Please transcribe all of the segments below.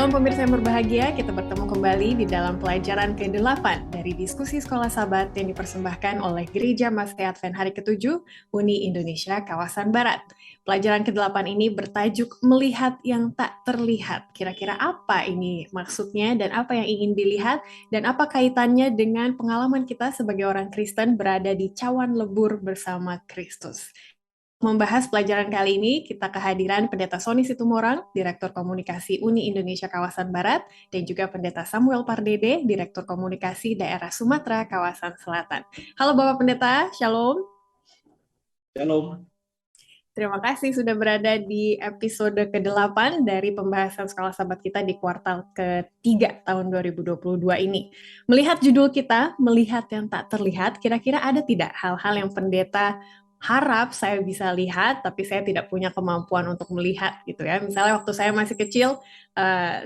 Shalom pemirsa yang berbahagia, kita bertemu kembali di dalam pelajaran ke-8 dari diskusi Sekolah Sabat yang dipersembahkan oleh Gereja Maste Advent Hari ke-7 Uni Indonesia Kawasan Barat. Pelajaran ke-8 ini bertajuk Melihat yang Tak Terlihat. Kira-kira apa ini maksudnya dan apa yang ingin dilihat dan apa kaitannya dengan pengalaman kita sebagai orang Kristen berada di cawan lebur bersama Kristus. Membahas pelajaran kali ini, kita kehadiran Pendeta Sony Situmorang, Direktur Komunikasi Uni Indonesia Kawasan Barat, dan juga Pendeta Samuel Pardede, Direktur Komunikasi Daerah Sumatera Kawasan Selatan. Halo Bapak Pendeta, Shalom. Shalom. Terima kasih sudah berada di episode ke-8 dari pembahasan Sekolah Sabat kita di kuartal ke-3 tahun 2022 ini. Melihat judul kita, Melihat yang Tak Terlihat, kira-kira ada tidak hal-hal yang pendeta harap saya bisa lihat, tapi saya tidak punya kemampuan untuk melihat gitu ya. Misalnya waktu saya masih kecil,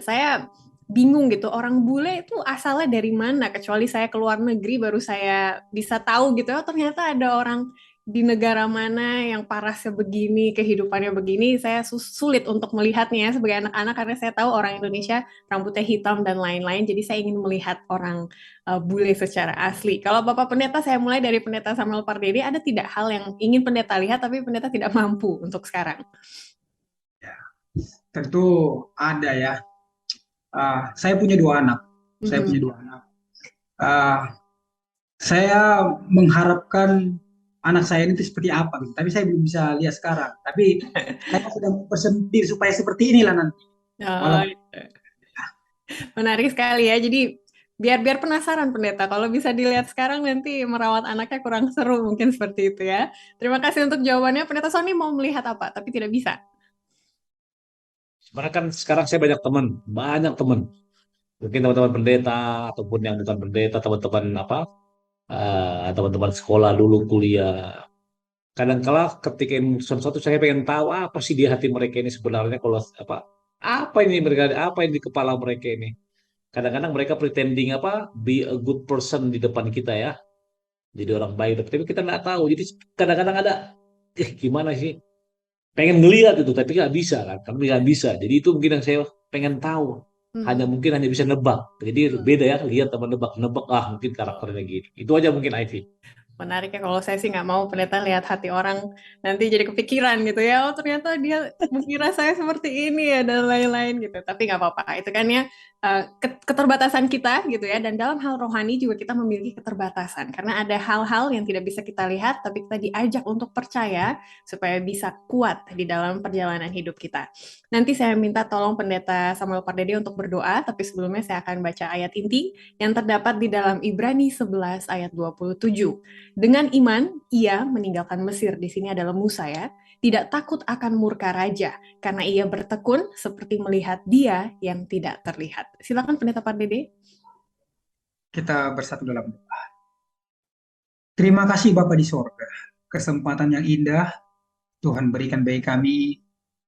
saya bingung gitu, orang bule itu asalnya dari mana, kecuali saya keluar negeri baru saya bisa tahu gitu, oh ternyata ada orang di negara mana yang parasnya begini, kehidupannya begini, saya sulit untuk melihatnya sebagai anak-anak karena saya tahu orang Indonesia rambutnya hitam dan lain-lain, jadi saya ingin melihat orang bule secara asli. Kalau Bapak Pendeta, saya mulai dari Pendeta Samuel Pardede, ada tidak hal yang ingin Pendeta lihat tapi Pendeta tidak mampu untuk sekarang? Ya, tentu ada ya. Saya punya dua anak. Uh, saya mengharapkan anak saya ini seperti apa gitu. Tapi saya belum bisa lihat sekarang. Tapi saya sedang bersendir supaya seperti inilah nanti. Oh, menarik sekali ya. Jadi biar penasaran Pendeta. Kalau bisa dilihat sekarang nanti merawat anaknya kurang seru mungkin seperti itu ya. Terima kasih untuk jawabannya. Pendeta Sony mau melihat apa tapi tidak bisa. Sebenarnya kan sekarang saya banyak teman. Mungkin teman-teman pendeta ataupun yang bukan pendeta, teman-teman teman-teman sekolah dulu kuliah. Kadang-kala ketika sesuatu saya pengen tahu apa sih di hati mereka ini sebenarnya kalau apa ini mereka apa yang di kepala mereka ini. Kadang-kadang mereka pretending be a good person di depan kita ya. Jadi orang baik, tapi kita nggak tahu. Jadi kadang-kadang ada gimana sih? Pengen ngelihat itu tapi nggak bisa kan, kami nggak bisa. Jadi itu mungkin yang saya pengen tahu, mungkin hanya bisa nebak. Jadi beda ya, lihat sama nebak mungkin karakternya gitu. Itu aja mungkin Ivy. Menarik ya, kalau saya sih nggak mau Pendeta lihat hati orang nanti jadi kepikiran gitu ya, oh ternyata dia mengira saya seperti ini ya dan lain-lain gitu, tapi nggak apa-apa, itu kan ya keterbatasan kita gitu ya, dan dalam hal rohani juga kita memiliki keterbatasan karena ada hal-hal yang tidak bisa kita lihat tapi kita diajak untuk percaya supaya bisa kuat di dalam perjalanan hidup kita. Nanti saya minta tolong Pendeta Samuel Pardede untuk berdoa, tapi sebelumnya saya akan baca ayat inti yang terdapat di dalam Ibrani 11 ayat 27. Dengan iman, ia meninggalkan Mesir, di sini adalah Musa ya, tidak takut akan murka raja, karena ia bertekun seperti melihat dia yang tidak terlihat. Silakan Pendeta Pardede. Kita bersatu dalam doa. Terima kasih Bapa di sorga, kesempatan yang indah Tuhan berikan bagi kami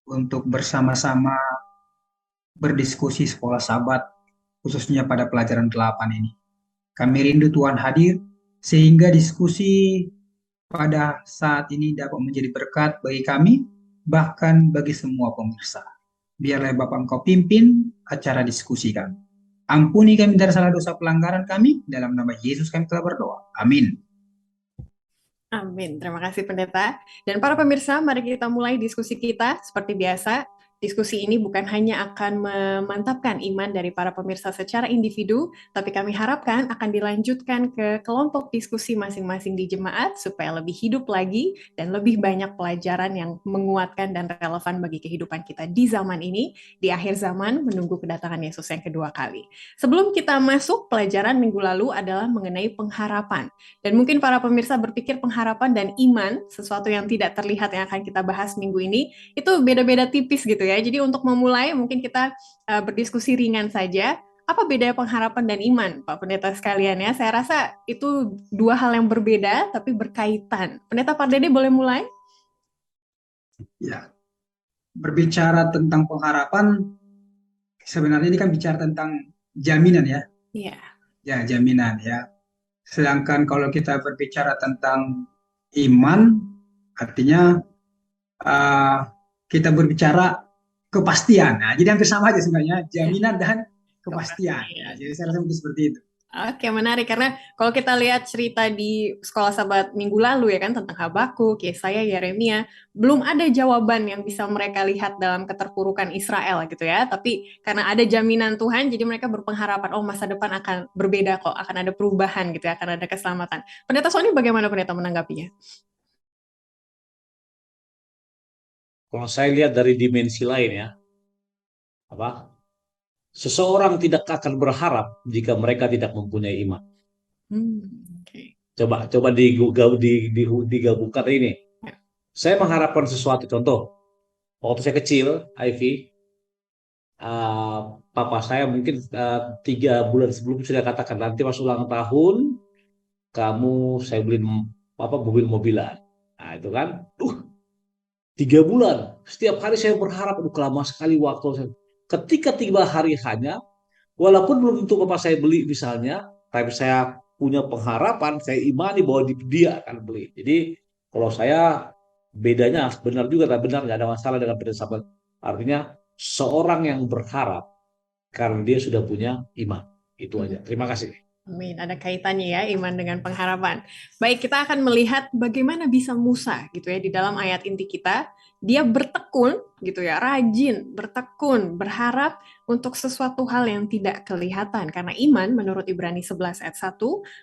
untuk bersama-sama berdiskusi sekolah sabat, khususnya pada pelajaran 8 ini. Kami rindu Tuhan hadir, sehingga diskusi pada saat ini dapat menjadi berkat bagi kami, bahkan bagi semua pemirsa. Biarlah Bapak Engkau pimpin acara diskusi kami. Ampuni kami dari salah dosa pelanggaran kami, dalam nama Yesus kami telah berdoa. Amin. Amin. Terima kasih Pendeta. Dan para pemirsa, mari kita mulai diskusi kita. Seperti biasa, diskusi ini bukan hanya akan memantapkan iman dari para pemirsa secara individu, tapi kami harapkan akan dilanjutkan ke kelompok diskusi masing-masing di jemaat supaya lebih hidup lagi dan lebih banyak pelajaran yang menguatkan dan relevan bagi kehidupan kita di zaman ini, di akhir zaman menunggu kedatangan Yesus yang kedua kali. Sebelum kita masuk, pelajaran minggu lalu adalah mengenai pengharapan. Dan mungkin para pemirsa berpikir pengharapan dan iman, sesuatu yang tidak terlihat yang akan kita bahas minggu ini, itu beda-beda tipis gitu ya. Jadi untuk memulai mungkin kita berdiskusi ringan saja. Apa bedanya pengharapan dan iman, Pak Pendeta sekalian ya? Saya rasa itu dua hal yang berbeda tapi berkaitan. Pendeta Pardede boleh mulai? Ya, berbicara tentang pengharapan, sebenarnya ini kan bicara tentang jaminan ya. Iya. Ya, jaminan ya. Sedangkan kalau kita berbicara tentang iman, artinya kita berbicara kepastian. Nah, jadi hampir sama aja sebenarnya, Ya, jaminan dan kepastian. Ya, kepastian. jadi saya rasa mungkin seperti itu. Oke, menarik karena kalau kita lihat cerita di sekolah sahabat minggu lalu ya kan tentang Habakuk, Yesaya, Yeremia, belum ada jawaban yang bisa mereka lihat dalam keterpurukan Israel gitu ya. Tapi karena ada jaminan Tuhan, jadi mereka berpengharapan, oh masa depan akan berbeda kok, akan ada perubahan gitu ya, akan ada keselamatan. Pendeta Sony bagaimana pendeta menanggapinya? Kalau saya lihat dari dimensi lain ya, apa? Seseorang tidak akan berharap jika mereka tidak mempunyai iman. Hmm, oke. Coba digabungkan ini. Ya. Saya mengharapkan sesuatu. Contoh, waktu saya kecil, Ivy, uh, papa saya mungkin 3 bulan sebelum sudah katakan nanti pas ulang tahun kamu saya beliin apa mobil-mobilan. Nah itu kan, 3 bulan. Setiap hari saya berharap, lama sekali waktu saya. Ketika tiba hari hanya, walaupun belum tentu papa saya beli misalnya, tapi saya punya pengharapan, saya imani bahwa dia akan beli. Jadi kalau saya bedanya benar juga, tak benar nggak ada masalah dengan pendapat. Artinya seorang yang berharap karena dia sudah punya iman. Itu aja. Terima kasih. Amin. Ada kaitannya ya iman dengan pengharapan. Baik, kita akan melihat bagaimana bisa Musa gitu ya di dalam ayat inti kita. Dia bertekun gitu ya, rajin, bertekun, berharap untuk sesuatu hal yang tidak kelihatan. Karena iman menurut Ibrani 11 ayat 1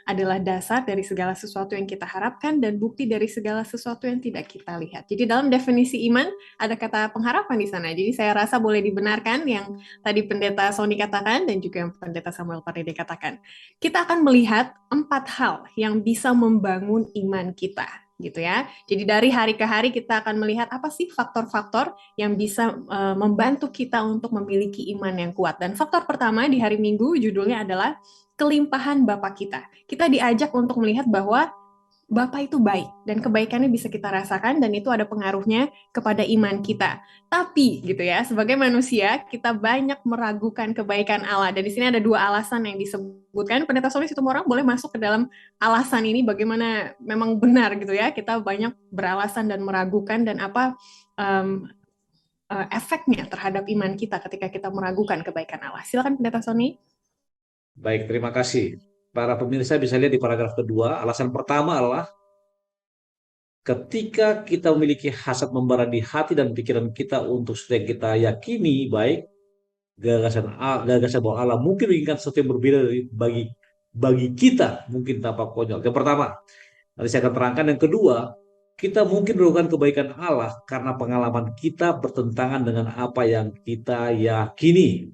adalah dasar dari segala sesuatu yang kita harapkan dan bukti dari segala sesuatu yang tidak kita lihat. Jadi dalam definisi iman ada kata pengharapan di sana. Jadi saya rasa boleh dibenarkan yang tadi pendeta Sony katakan dan juga yang pendeta Samuel Parede katakan. Kita akan melihat 4 hal yang bisa membangun iman kita gitu ya. Jadi dari hari ke hari kita akan melihat apa sih faktor-faktor yang bisa membantu kita untuk memiliki iman yang kuat. Dan faktor pertama di hari Minggu judulnya adalah kelimpahan Bapa kita. Kita diajak untuk melihat bahwa Bapa itu baik dan kebaikannya bisa kita rasakan dan itu ada pengaruhnya kepada iman kita. Tapi gitu ya, sebagai manusia kita banyak meragukan kebaikan Allah dan di sini ada 2 alasan yang disebutkan. Pendeta Soli Situmorang boleh masuk ke dalam alasan ini bagaimana memang benar gitu ya. Kita banyak beralasan dan meragukan dan apa um, efeknya terhadap iman kita ketika kita meragukan kebaikan Allah. Silakan Pendeta Sony. Baik, terima kasih. Para pemirsa bisa lihat di paragraf kedua, alasan pertama adalah ketika kita memiliki hasad membara di hati dan pikiran kita untuk sesuatu yang kita yakini baik, gagasan bahwa Allah mungkin menginginkan sesuatu yang berbeda dari bagi kita mungkin tampak konyol. Yang pertama, nanti saya akan terangkan. Yang kedua, kita mungkin melakukan kebaikan Allah karena pengalaman kita bertentangan dengan apa yang kita yakini.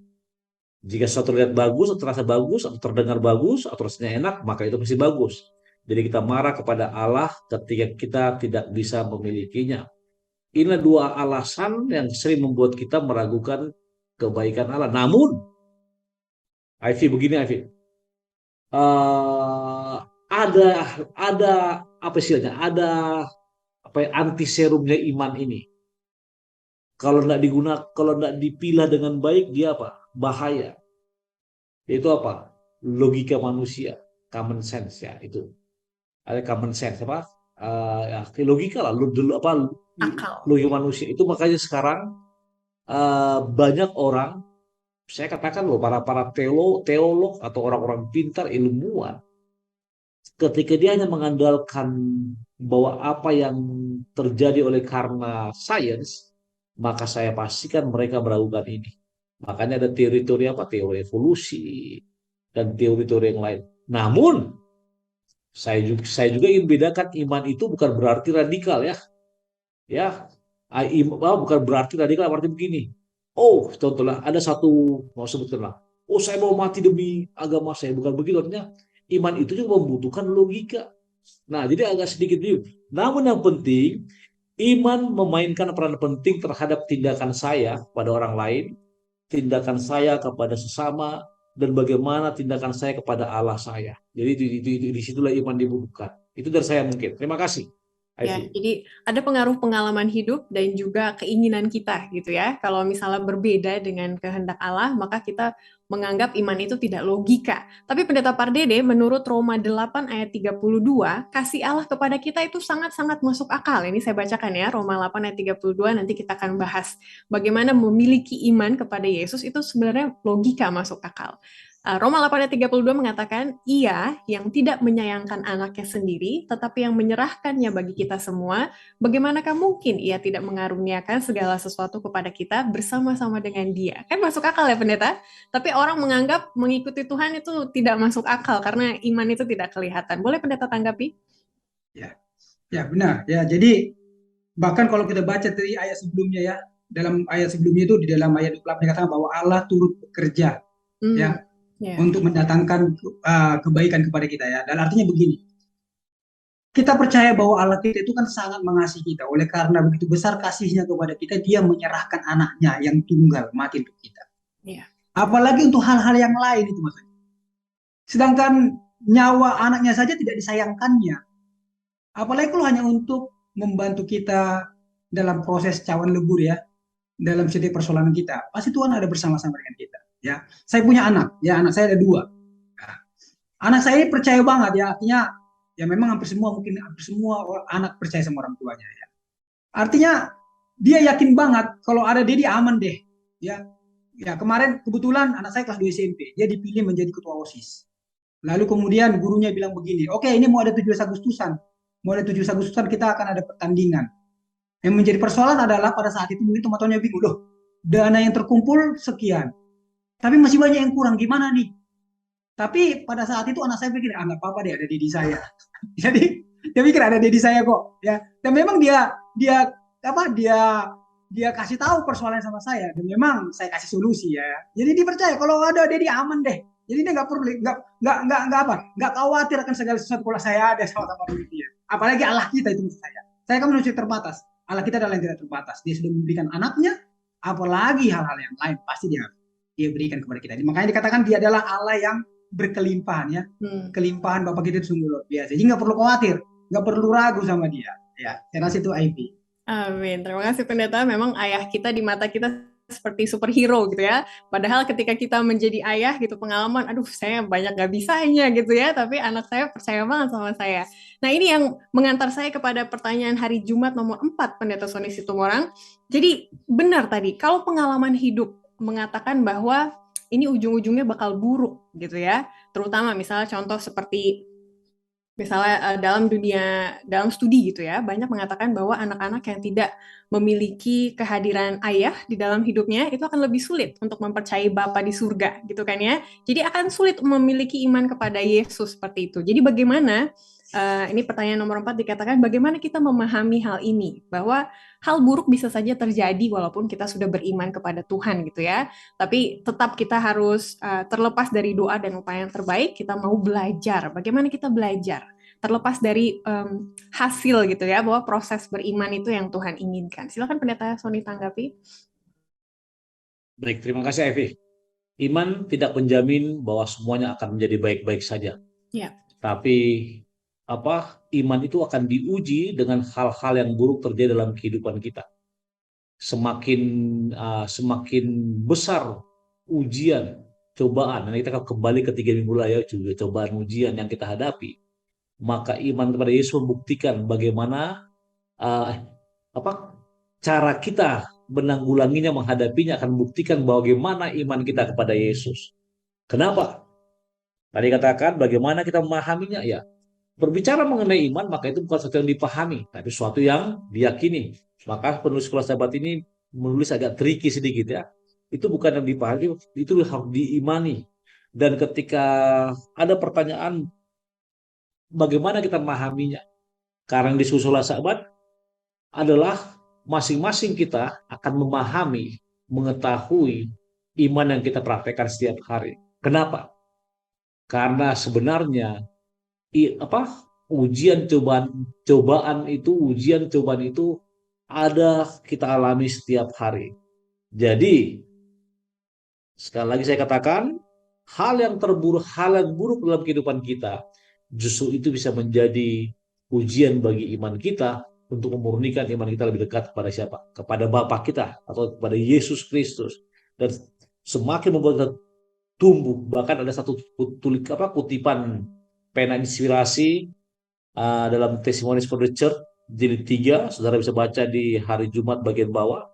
Jika sesuatu terlihat bagus, atau terasa bagus, atau terdengar bagus, atau rasanya enak, maka itu pasti bagus. Jadi kita marah kepada Allah ketika kita tidak bisa memilikinya. Inilah 2 alasan yang sering membuat kita meragukan kebaikan Allah. Namun, Ivy begini, Ivy, uh, ada ada apa istilahnya? Ada apa ya, anti serumnya iman ini. Kalau tidak digunakan, kalau tidak dipilah dengan baik, dia apa? Bahaya. Itu apa? Logika manusia, common sense ya itu. Ada common sense apa? Ya, logika lah, dulu apa? Akal. Logika manusia itu makanya sekarang banyak orang, saya katakan loh, para teolog atau orang-orang pintar ilmuwan, ketika dia hanya mengandalkan bahwa apa yang terjadi oleh karena sains, maka saya pastikan mereka meragukan ini. Makanya ada teori-teori apa? Teori evolusi dan teori-teori yang lain. Namun saya juga ingin bedakan iman itu bukan berarti radikal ya. Ya, bukan berarti radikal artinya begini. Oh, contohnya ada satu mau sebutkan lah. Oh, saya mau mati demi agama saya, bukan begitu artinya. Iman itu juga membutuhkan logika. Nah, jadi agak sedikit dulu. Namun yang penting, iman memainkan peran penting terhadap tindakan saya pada orang lain, tindakan saya kepada sesama, dan bagaimana tindakan saya kepada Allah saya. Jadi disitulah iman dibutuhkan. Itu dari saya mungkin. Terima kasih. Ya, Ivy. jadi ada pengaruh pengalaman hidup dan juga keinginan kita gitu ya. Kalau misalnya berbeda dengan kehendak Allah, maka kita menganggap iman itu tidak logika. Tapi Pendeta Pardede, menurut Roma 8 ayat 32, kasih Allah kepada kita itu sangat-sangat masuk akal. Ini saya bacakan ya, Roma 8 ayat 32, nanti kita akan bahas bagaimana memiliki iman kepada Yesus itu sebenarnya logika masuk akal. Roma 8 ayat 32 mengatakan, ia yang tidak menyayangkan anaknya sendiri, tetapi yang menyerahkannya bagi kita semua, bagaimanakah mungkin ia tidak mengaruniakan segala sesuatu kepada kita bersama-sama dengan dia? Kan masuk akal ya pendeta? Tapi orang menganggap mengikuti Tuhan itu tidak masuk akal karena iman itu tidak kelihatan. Boleh pendeta tanggapi? Ya, ya benar. Ya, jadi bahkan kalau kita baca dari ayat sebelumnya ya, dalam ayat sebelumnya itu di dalam ayat 28 dikatakan bahwa Allah turut bekerja ya Hmm, ya. untuk mendatangkan kebaikan kepada kita ya. Dan artinya begini, kita percaya bahwa Allah kita itu kan sangat mengasihi kita. Oleh karena begitu besar kasihnya kepada kita, dia menyerahkan anaknya yang tunggal mati untuk kita. Ya. Apalagi untuk hal-hal yang lain itu maksudnya. Sedangkan nyawa anaknya saja tidak disayangkannya. Apalagi kalau hanya untuk membantu kita dalam proses cawan lebur ya, dalam setiap persoalan kita. Pasti Tuhan ada bersama-sama dengan kita. Ya, saya punya anak. Ya, anak saya ada dua. Nah, anak saya ini percaya banget ya, artinya ya memang hampir semua anak percaya sama orang tuanya ya. Artinya dia yakin banget kalau ada dia aman deh. Ya, ya kemarin kebetulan anak saya kelas 2 SMP, dia dipilih menjadi ketua OSIS. Lalu kemudian gurunya bilang begini, oke ini mau ada 17 Agustusan. Mau ada 17 Agustusan kita akan ada pertandingan. Yang menjadi persoalan adalah pada saat itu mungkin teman-temannya bingung, loh dana yang terkumpul sekian. Tapi masih banyak yang kurang, gimana nih? Tapi pada saat itu anak saya pikir, nggak apa-apa deh ada Dedi saya. Jadi dia pikir ada Dedi saya kok. Ya. Dan memang dia apa dia kasih tahu persoalannya sama saya dan memang saya kasih solusi ya. Jadi dia percaya kalau ada Dedi aman deh. Jadi dia nggak perlu nggak khawatir akan segala sesuatu kalau saya ada sama-sama dengan dia. Apalagi Allah kita itu saya. Saya kan manusia terbatas. Allah kita adalah yang tidak terbatas. Dia sudah memberikan anaknya, apalagi hal-hal yang lain pasti dia berikan kepada kita. Makanya dikatakan dia adalah Allah yang berkelimpahan ya. Kelimpahan Bapak kita itu sungguh luar biasa. Jadi nggak perlu khawatir, nggak perlu ragu sama dia. Ya, saya rasa itu IP. Amin. Terima kasih pendeta. Memang ayah kita di mata kita seperti superhero gitu ya. Padahal ketika kita menjadi ayah gitu pengalaman, aduh saya banyak gak bisanya gitu ya. Tapi anak saya percaya banget sama saya. Nah ini yang mengantar saya kepada pertanyaan hari Jumat nomor 4 pendeta Sony Situmorang. Jadi benar tadi, kalau pengalaman hidup mengatakan bahwa ini ujung-ujungnya bakal buruk gitu ya. Terutama misalnya contoh seperti misalnya dalam studi gitu ya, banyak mengatakan bahwa anak-anak yang tidak memiliki kehadiran ayah di dalam hidupnya itu akan lebih sulit untuk mempercayai Bapa di surga gitu kan ya. Jadi akan sulit memiliki iman kepada Yesus seperti itu. Jadi bagaimana ini pertanyaan nomor 4 dikatakan bagaimana kita memahami hal ini bahwa hal buruk bisa saja terjadi walaupun kita sudah beriman kepada Tuhan gitu ya. Tapi tetap kita harus terlepas dari doa dan upaya yang terbaik, kita mau belajar. Bagaimana kita belajar? Terlepas dari hasil gitu ya, bahwa proses beriman itu yang Tuhan inginkan. Silakan pendeta Sony tanggapi. Baik, terima kasih Evi. Iman tidak menjamin bahwa semuanya akan menjadi baik-baik saja. Ya. Tapi iman itu akan diuji dengan hal-hal yang buruk terjadi dalam kehidupan kita. Semakin besar ujian, cobaan, dan kita akan kembali ke 3 minggu lalu juga cobaan ujian yang kita hadapi, maka iman kepada Yesus membuktikan bagaimana uh, cara kita menanggulanginya, menghadapinya akan membuktikan bagaimana iman kita kepada Yesus. Kenapa? Tadi katakan bagaimana kita memahaminya ya. Berbicara mengenai iman, maka itu bukan sesuatu yang dipahami, tapi sesuatu yang diyakini. Maka penulis Sekolah Sahabat ini menulis agak tricky sedikit ya. Itu bukan yang dipahami, itu harus diimani. Dan ketika ada pertanyaan, bagaimana kita memahaminya? Karena yang disusul Sahabat adalah masing-masing kita akan memahami, mengetahui iman yang kita praktekkan setiap hari. Kenapa? Karena sebenarnya ujian cobaan itu ada kita alami setiap hari. Jadi sekali lagi saya katakan, hal yang buruk dalam kehidupan kita justru itu bisa menjadi ujian bagi iman kita untuk memurnikan iman kita lebih dekat kepada siapa? Kepada Bapa kita atau kepada Yesus Kristus. Dan semakin membuat kita tumbuh. Bahkan ada satu kutipan pena inspirasi dalam Testimonies for the Church jilid 3, saudara bisa baca di hari Jumat bagian bawah.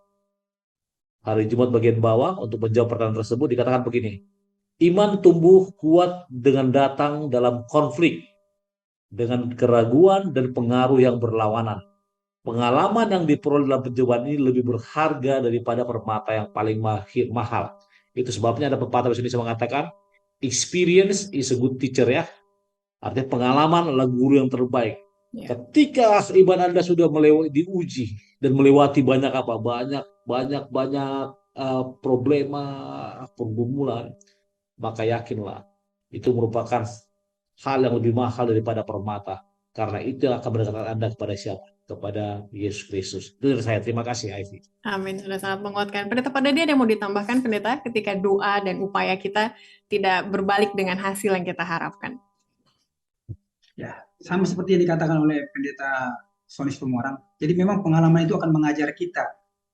Hari Jumat bagian bawah untuk menjawab pertanyaan tersebut dikatakan begini. Iman tumbuh kuat dengan datang dalam konflik, dengan keraguan dan pengaruh yang berlawanan. Pengalaman yang diperoleh dalam percobaan ini lebih berharga daripada permata yang paling mahal. Itu sebabnya ada pepatah bahasa Indonesia mengatakan, experience is a good teacher ya. Artinya pengalaman adalah guru yang terbaik. Ketika iman Anda sudah diuji dan melewati banyak problema, pergumulan, maka yakinlah itu merupakan hal yang lebih mahal daripada permata. Karena itu akan mendekatkan Anda kepada siapa? Kepada Yesus Kristus. Itu dari saya. Terima kasih, Ivy. Amin, sudah sangat menguatkan. Pendeta, pada dia ada yang mau ditambahkan, Pendeta, ketika doa dan upaya kita tidak berbalik dengan hasil yang kita harapkan? Ya, sama seperti yang dikatakan oleh Pendeta Sonis Tumorang. Jadi memang pengalaman itu akan mengajar kita.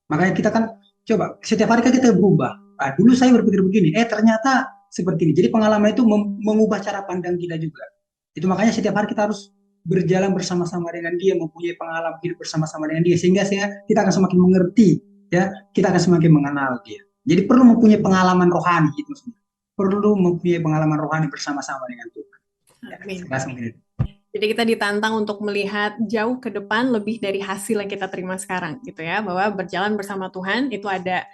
Makanya kita kan coba setiap hari kan kita berubah. Dulu saya berpikir begini, ternyata seperti ini. Jadi pengalaman itu mengubah cara pandang kita juga. Itu makanya setiap hari kita harus berjalan bersama-sama dengan dia, mempunyai pengalaman hidup bersama-sama dengan dia, sehingga kita akan semakin mengerti, ya, kita akan semakin mengenal dia. Jadi perlu mempunyai pengalaman rohani, itu perlu mempunyai pengalaman rohani bersama-sama dengan Tuhan. Ya, jadi kita ditantang untuk melihat jauh ke depan lebih dari hasil yang kita terima sekarang, gitu ya, bahwa berjalan bersama Tuhan itu ada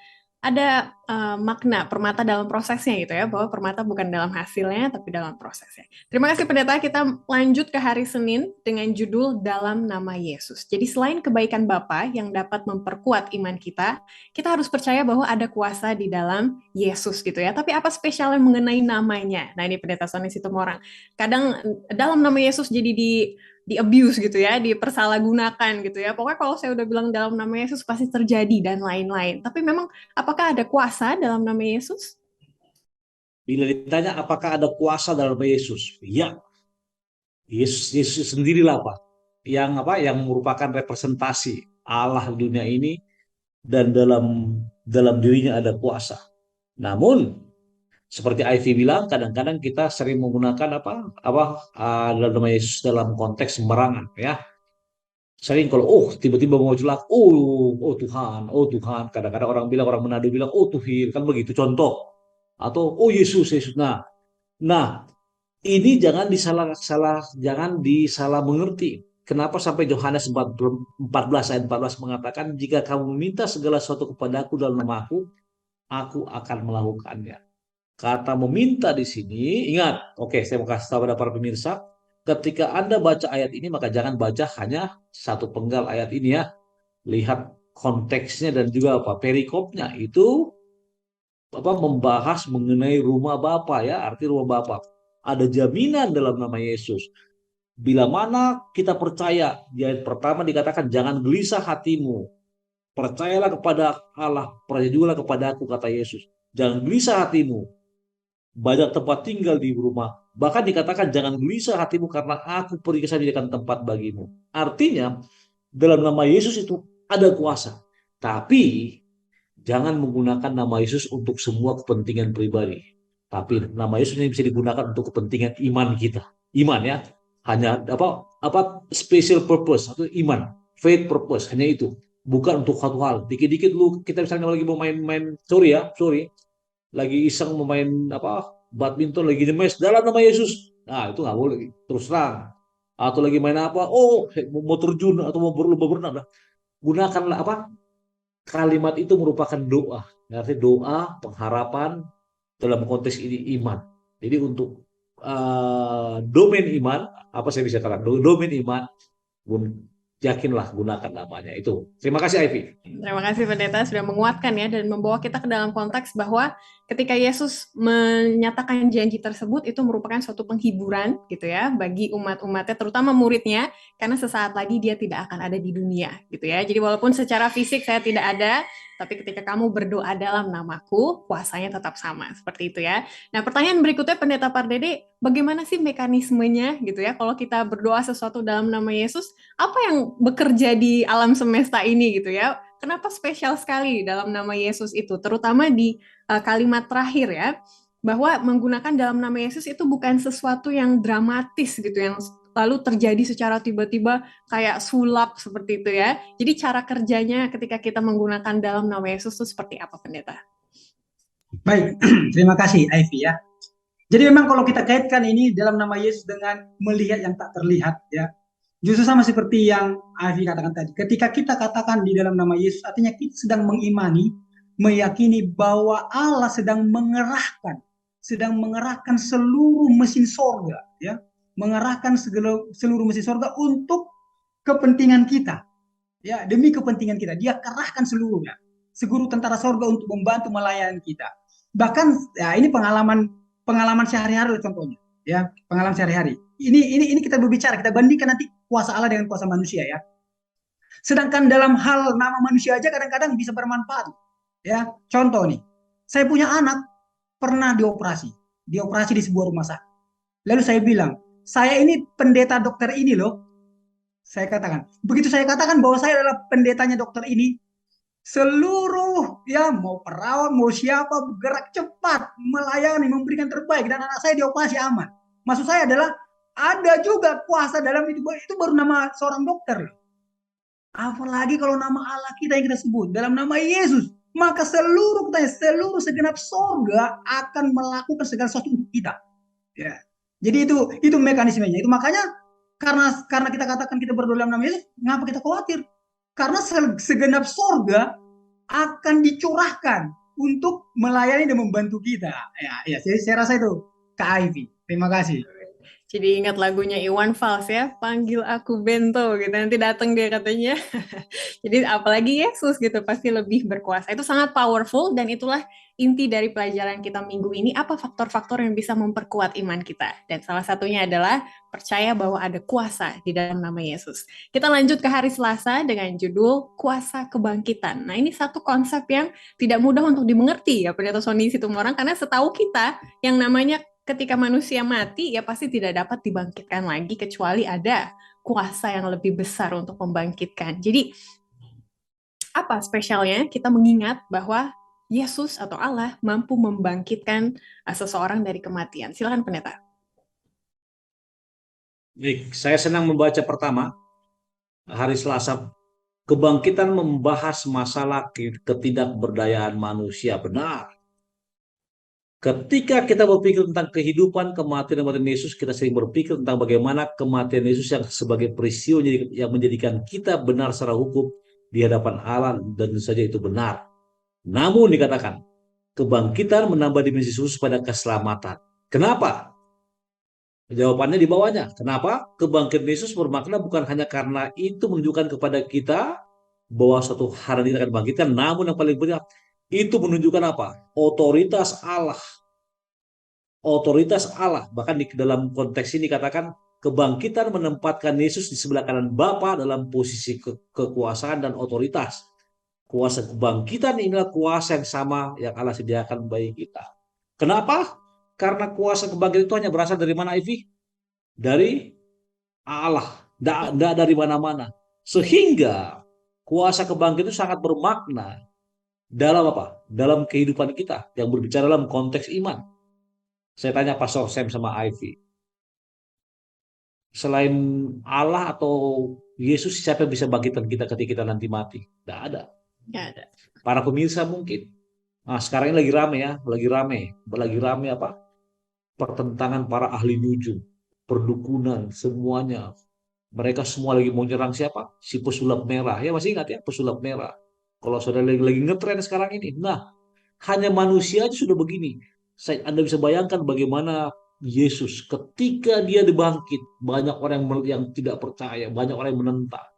makna permata dalam prosesnya, gitu ya, bahwa permata bukan dalam hasilnya tapi dalam prosesnya. Terima kasih Pendeta. Kita lanjut ke hari Senin dengan judul Dalam Nama Yesus. Jadi selain kebaikan Bapa yang dapat memperkuat iman kita harus percaya bahwa ada kuasa di dalam Yesus, gitu ya. Tapi apa spesialnya mengenai namanya? Nah, ini Pendeta Sonis Situmorang. Kadang dalam nama Yesus jadi di abuse gitu ya, dipersalahgunakan gitu ya. Pokoknya kalau saya udah bilang dalam nama Yesus pasti terjadi dan lain-lain. Tapi memang apakah ada kuasa dalam nama Yesus? Bila ditanya apakah ada kuasa dalam nama Yesus? Ya. Yesus sendirilah Pak. Yang merupakan representasi Allah di dunia ini, dan dalam dirinya ada kuasa. Namun seperti Ivy bilang, kadang-kadang kita sering menggunakan dalam nama Yesus dalam konteks sembarangan ya. Sering kalau tiba-tiba mau jelek, Tuhan, kadang-kadang orang Manado bilang Tuhan, kan begitu contoh. Atau Yesus. Nah, ini jangan disalah mengerti. Kenapa sampai Yohanes 14 ayat 14 mengatakan, jika kamu meminta segala sesuatu kepadaku dalam namaku, aku akan melakukannya. Kata meminta di sini, ingat, saya mau kasih tahu pada para pemirsa, ketika Anda baca ayat ini, maka jangan baca hanya satu penggal ayat ini ya. Lihat konteksnya dan juga perikopnya itu membahas mengenai rumah Bapa ya, arti rumah Bapa. Ada jaminan dalam nama Yesus. Bila mana kita percaya, di ayat pertama dikatakan jangan gelisah hatimu. Percayalah kepada Allah, percaya juga kepada aku, kata Yesus. Jangan gelisah hatimu. Banyak tempat tinggal di rumah. Bahkan dikatakan jangan gelisah hatimu karena aku pergi ke sana menyediakan tempat bagimu. Artinya dalam nama Yesus itu ada kuasa. Tapi jangan menggunakan nama Yesus untuk semua kepentingan pribadi. Tapi nama Yesus ini bisa digunakan untuk kepentingan iman kita. Iman ya. Hanya special purpose atau iman, faith purpose, hanya itu. Bukan untuk satu hal. Dikit-dikit kita misalnya lagi mau main sorry. Lagi iseng memain badminton, lagi nyemes dalam nama Yesus, nah itu nggak boleh terus terang. Atau lagi main mau terjun atau mau berlomba berenang, gunakanlah kalimat itu merupakan doa, artinya doa pengharapan dalam konteks ini iman. Jadi untuk domain iman, saya bisa katakan domain iman, yakinlah gunakan namanya itu. Terima kasih Ivy. Terima kasih Pendeta sudah menguatkan ya dan membawa kita ke dalam konteks bahwa ketika Yesus menyatakan janji tersebut itu merupakan suatu penghiburan gitu ya bagi umat-umatnya, terutama muridnya, karena sesaat lagi dia tidak akan ada di dunia gitu ya. Jadi walaupun secara fisik saya tidak ada, tapi ketika kamu berdoa dalam namaku, kuasanya tetap sama, seperti itu ya. Nah, pertanyaan berikutnya Pendeta Pardede, bagaimana sih mekanismenya gitu ya? Kalau kita berdoa sesuatu dalam nama Yesus, apa yang bekerja di alam semesta ini gitu ya? Kenapa spesial sekali dalam nama Yesus itu, terutama di kalimat terakhir ya, bahwa menggunakan dalam nama Yesus itu bukan sesuatu yang dramatis gitu, yang lalu terjadi secara tiba-tiba kayak sulap seperti itu ya. Jadi cara kerjanya ketika kita menggunakan dalam nama Yesus itu seperti apa, Pendeta? Baik, terima kasih Ivy ya. Jadi memang kalau kita kaitkan ini dalam nama Yesus dengan melihat yang tak terlihat ya, justru sama seperti yang Ivy katakan tadi. Ketika kita katakan di dalam nama Yesus, artinya kita sedang mengimani, meyakini bahwa Allah sedang mengerahkan seluruh mesin sorga, ya, mengerahkan seluruh mesin sorga untuk kepentingan kita, ya, demi kepentingan kita. Dia kerahkan seluruhnya, seluruh tentara sorga untuk membantu melayani kita. Bahkan, ya, ini pengalaman sehari-hari contohnya, ya, pengalaman sehari-hari. Ini kita berbicara, kita bandingkan nanti kuasa Allah dengan kuasa manusia ya. Sedangkan dalam hal nama manusia aja kadang-kadang bisa bermanfaat. Ya, contoh nih, saya punya anak pernah dioperasi di sebuah rumah sakit. Lalu saya bilang, saya ini pendeta dokter ini loh. Saya katakan, begitu saya katakan bahwa saya adalah pendetanya dokter ini, seluruh ya mau perawat mau siapa bergerak cepat melayani memberikan terbaik dan anak saya dioperasi aman. Maksud saya adalah ada juga kuasa dalam itu baru nama seorang dokter. Apalagi kalau nama Allah kita yang kita sebut dalam nama Yesus, maka seluruh segenap sorga akan melakukan segala sesuatu untuk kita. Ya. Jadi itu mekanismenya. Itu makanya karena kita katakan kita berdoa dalam nama Yesus, ngapa kita khawatir? Karena segenap sorga akan dicurahkan untuk melayani dan membantu kita. Ya, saya rasa itu Kak Ivy. Terima kasih. Jadi ingat lagunya Iwan Fals ya, panggil aku Bento gitu, nanti datang dia katanya. Jadi apalagi Yesus gitu, pasti lebih berkuasa. Itu sangat powerful dan itulah inti dari pelajaran kita minggu ini, apa faktor-faktor yang bisa memperkuat iman kita. Dan salah satunya adalah percaya bahwa ada kuasa di dalam nama Yesus. Kita lanjut ke hari Selasa dengan judul Kuasa Kebangkitan. Nah, ini satu konsep yang tidak mudah untuk dimengerti ya, Pendeta Sony Situmorang, karena setahu kita yang namanya ketika manusia mati, ya pasti tidak dapat dibangkitkan lagi kecuali ada kuasa yang lebih besar untuk membangkitkan. Jadi, apa spesialnya kita mengingat bahwa Yesus atau Allah mampu membangkitkan seseorang dari kematian? Silakan Pendeta. Baik, saya senang membaca pertama, hari Selasa, kebangkitan membahas masalah ketidakberdayaan manusia. Benar. Ketika kita berpikir tentang kehidupan, kematian, dan Yesus, kita sering berpikir tentang bagaimana kematian Yesus yang sebagai peristiwa yang menjadikan kita benar secara hukum di hadapan Allah, dan tentu saja itu benar. Namun dikatakan, kebangkitan menambah dimensi khusus pada keselamatan. Kenapa? Jawabannya di bawahnya. Kenapa? Kebangkitan Yesus bermakna bukan hanya karena itu menunjukkan kepada kita bahwa suatu hari kita akan bangkitkan, namun yang paling penting itu menunjukkan apa? Otoritas Allah. Otoritas Allah. Bahkan di dalam konteks ini katakan kebangkitan menempatkan Yesus di sebelah kanan Bapa dalam posisi kekuasaan dan otoritas. Kuasa kebangkitan inilah kuasa yang sama yang Allah sediakan bagi kita. Kenapa? Karena kuasa kebangkitan itu hanya berasal dari mana, Ivy? Dari Allah. Tidak dari mana-mana. Sehingga kuasa kebangkitan itu sangat bermakna dalam apa? Dalam kehidupan kita yang berbicara dalam konteks iman. Saya tanya Pastor Sam sama Ivy. Selain Allah atau Yesus, siapa yang bisa bangkitkan kita ketika kita nanti mati? Tidak ada. Nggak ada. Para pemirsa mungkin. Nah, sekarang ini lagi rame ya, lagi rame apa? Pertentangan para ahli nujum, perdukunan, semuanya. Mereka semua lagi mau nyerang siapa? Si pesulap merah. Ya masih ingat ya, pesulap merah. Kalau saudara lagi ngetren sekarang ini. Nah, hanya manusia aja sudah begini. Anda bisa bayangkan bagaimana Yesus ketika dia dibangkit. Banyak orang yang tidak percaya, banyak orang yang menentang.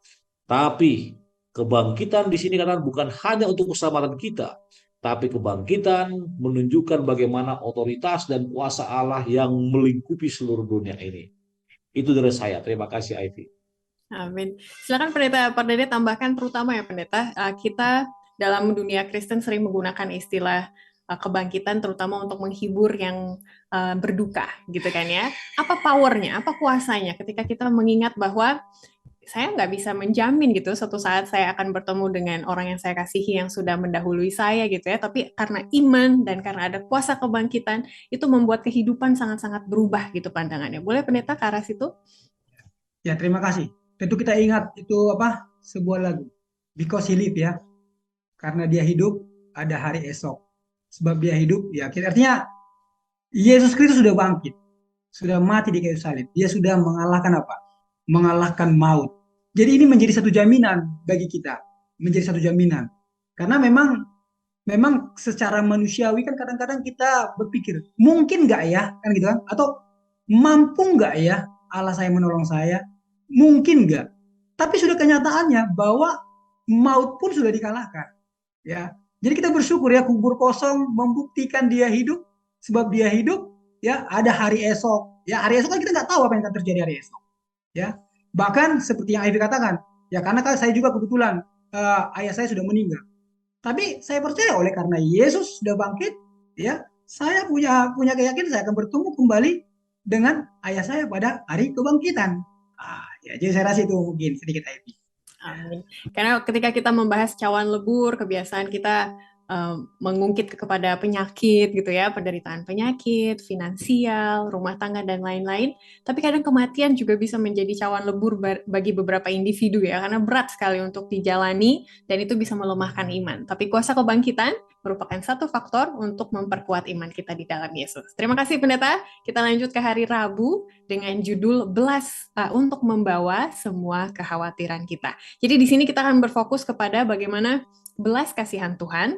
Tapi kebangkitan di sini karena bukan hanya untuk keselamatan kita, Tapi kebangkitan menunjukkan bagaimana otoritas dan kuasa Allah yang melingkupi seluruh dunia ini. Itu dari saya. Terima kasih, Ivy. Amin. Silakan Pendeta Pardede tambahkan, terutama ya Pendeta, kita dalam dunia Kristen sering menggunakan istilah kebangkitan terutama untuk menghibur yang berduka gitu kan ya. Apa powernya, apa kuasanya ketika kita mengingat bahwa saya nggak bisa menjamin gitu suatu saat saya akan bertemu dengan orang yang saya kasihi yang sudah mendahului saya gitu ya, tapi karena iman dan karena ada kuasa kebangkitan itu membuat kehidupan sangat-sangat berubah gitu pandangannya. Boleh Pendeta ke arah situ? Ya, terima kasih. Tentu kita ingat itu apa? Sebuah lagu. Because he live ya. Karena dia hidup, ada hari esok. Sebab dia hidup, ya artinya Yesus Kristus sudah bangkit. Sudah mati di kayu salib. Dia sudah mengalahkan apa? Mengalahkan maut. Jadi ini menjadi satu jaminan bagi kita. Menjadi satu jaminan. Karena memang secara manusiawi kan kadang-kadang kita berpikir, mungkin nggak ya? Kan gitu kan? Atau mampu nggak ya Allah saya menolong saya? Mungkin nggak. Tapi sudah kenyataannya bahwa maut pun sudah dikalahkan. Ya, jadi kita bersyukur ya, kubur kosong membuktikan dia hidup. Sebab dia hidup, ya ada hari esok. Ya, hari esok kan kita nggak tahu apa yang akan terjadi hari esok. Ya, bahkan seperti yang Ivy katakan, ya karena kan saya juga kebetulan ayah saya sudah meninggal. Tapi saya percaya oleh karena Yesus sudah bangkit, ya saya punya keyakinan saya akan bertemu kembali dengan ayah saya pada hari kebangkitan. Ya, jadi saya rasa itu mungkin sedikit Ivy. Amin. Karena ketika kita membahas cawan lebur, kebiasaan kita mengungkit kepada penyakit gitu ya, penderitaan penyakit, finansial, rumah tangga dan lain-lain. Tapi kadang kematian juga bisa menjadi cawan lebur bagi beberapa individu ya, karena berat sekali untuk dijalani dan itu bisa melemahkan iman. Tapi kuasa kebangkitan merupakan satu faktor untuk memperkuat iman kita di dalam Yesus. Terima kasih Pendeta. Kita lanjut ke hari Rabu dengan judul belas untuk membawa semua kekhawatiran kita. Jadi di sini kita akan berfokus kepada bagaimana belas kasihan Tuhan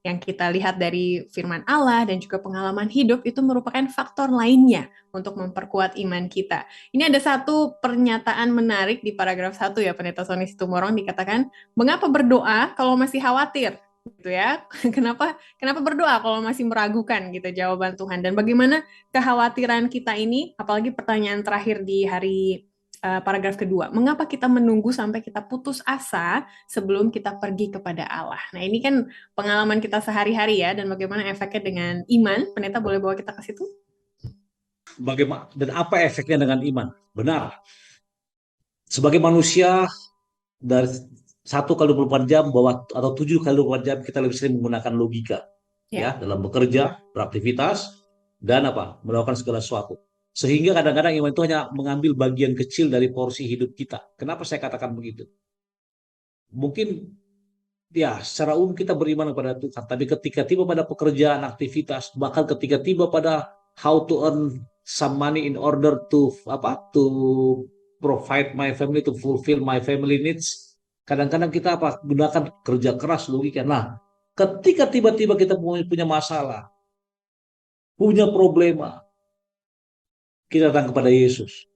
yang kita lihat dari firman Allah dan juga pengalaman hidup itu merupakan faktor lainnya untuk memperkuat iman kita. Ini ada satu pernyataan menarik di paragraf 1 ya, Pendeta Sony Situmorang dikatakan, mengapa berdoa kalau masih khawatir? Gitu ya. Kenapa berdoa kalau masih meragukan gitu jawaban Tuhan, dan bagaimana kekhawatiran kita ini, apalagi pertanyaan terakhir di hari paragraf kedua, mengapa kita menunggu sampai kita putus asa sebelum kita pergi kepada Allah? Nah, ini kan pengalaman kita sehari-hari ya, dan bagaimana efeknya dengan iman. Pendeta boleh bawa kita ke situ? Bagaimana dan apa efeknya dengan iman? Benar. Sebagai manusia, dari 1 kali 24 jam atau 7 kali 24 jam kita lebih sering menggunakan logika ya dalam bekerja, beraktivitas, dan melakukan segala sesuatu. Sehingga kadang-kadang iman itu hanya mengambil bagian kecil dari porsi hidup kita. Kenapa saya katakan begitu? Mungkin ya secara umum kita beriman kepada Tuhan, tapi ketika tiba pada pekerjaan, aktivitas, bahkan ketika tiba pada how to earn some money in order to provide my family, to fulfill my family needs, kadang-kadang kita gunakan kerja keras, logika. Nah, ketika tiba-tiba kita punya masalah, punya problema, kita datang kepada Yesus.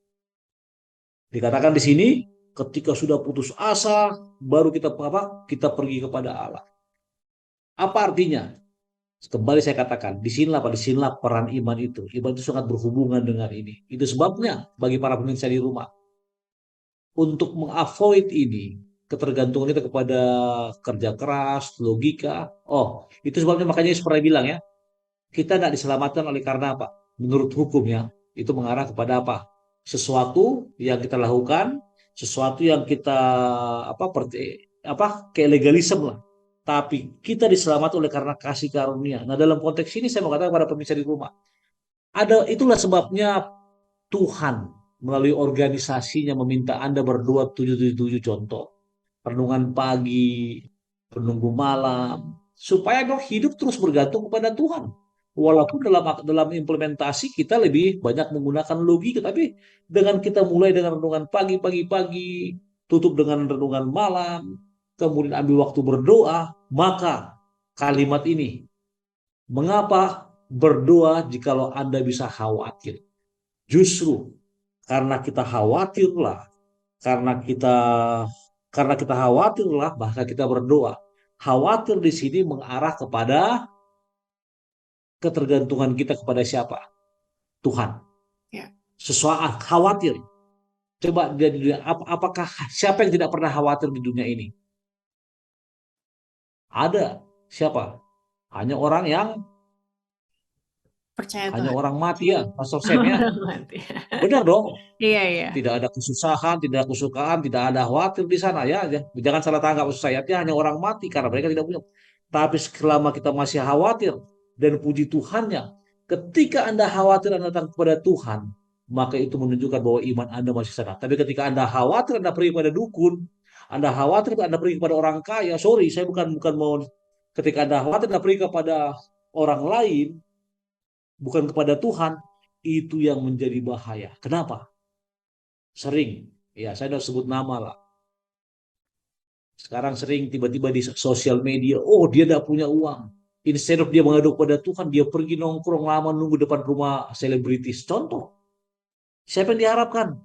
Dikatakan di sini, ketika sudah putus asa, baru kita pergi kepada Allah. Apa artinya? Kembali saya katakan, disinilah peran iman itu. Iman itu sangat berhubungan dengan ini. Itu sebabnya bagi para pemirsa di rumah, untuk mengavoid ini, ketergantungan kita kepada kerja keras, logika. Itu sebabnya makanya Yesus pernah bilang ya, kita tidak diselamatkan oleh karena apa? Menurut hukumnya, itu mengarah kepada apa? Sesuatu yang kita lakukan, sesuatu yang kita kayak legalisme lah. Tapi kita diselamatkan oleh karena kasih karunia. Nah, dalam konteks ini saya mau katakan kepada pemirsa di rumah, itulah sebabnya Tuhan melalui organisasinya meminta Anda berdoa 777 contoh. Renungan pagi, penunggu malam, supaya hidup terus bergantung kepada Tuhan. Walaupun dalam implementasi kita lebih banyak menggunakan logika, tapi dengan kita mulai dengan renungan pagi, tutup dengan renungan malam, kemudian ambil waktu berdoa, maka kalimat ini, mengapa berdoa jikalau Anda bisa khawatir? Justru karena kita khawatirlah, maka kita berdoa. Khawatir di sini mengarah kepada ketergantungan kita kepada siapa? Tuhan. Ya. Sesuatu khawatir. Coba apakah siapa yang tidak pernah khawatir di dunia ini? Ada. Siapa? Hanya orang yang Percaya hanya Tuhan. orang mati ya, Pastor Sam ya. Orang mati. Benar dong. Iya, iya. Tidak ada kesusahan, tidak ada kesukaan, tidak ada khawatir di sana ya. Jangan salah tangkap maksud saya. Artinya hanya orang mati karena mereka tidak punya. Tapi selama kita masih khawatir dan puji Tuhannya, ketika Anda khawatir Anda datang kepada Tuhan, maka itu menunjukkan bahwa iman Anda masih sehat. Tapi ketika Anda khawatir Anda pergi kepada dukun, Anda khawatir Anda pergi kepada orang kaya, sorry, saya bukan mau ketika Anda khawatir Anda pergi kepada orang lain, bukan kepada Tuhan, itu yang menjadi bahaya. Kenapa? Sering, ya saya udah sebut nama lah. Sekarang sering tiba-tiba di sosial media, oh dia tidak punya uang. Instead of dia mengadu pada Tuhan, dia pergi nongkrong lama nunggu depan rumah selebritis. Contoh, siapa yang diharapkan?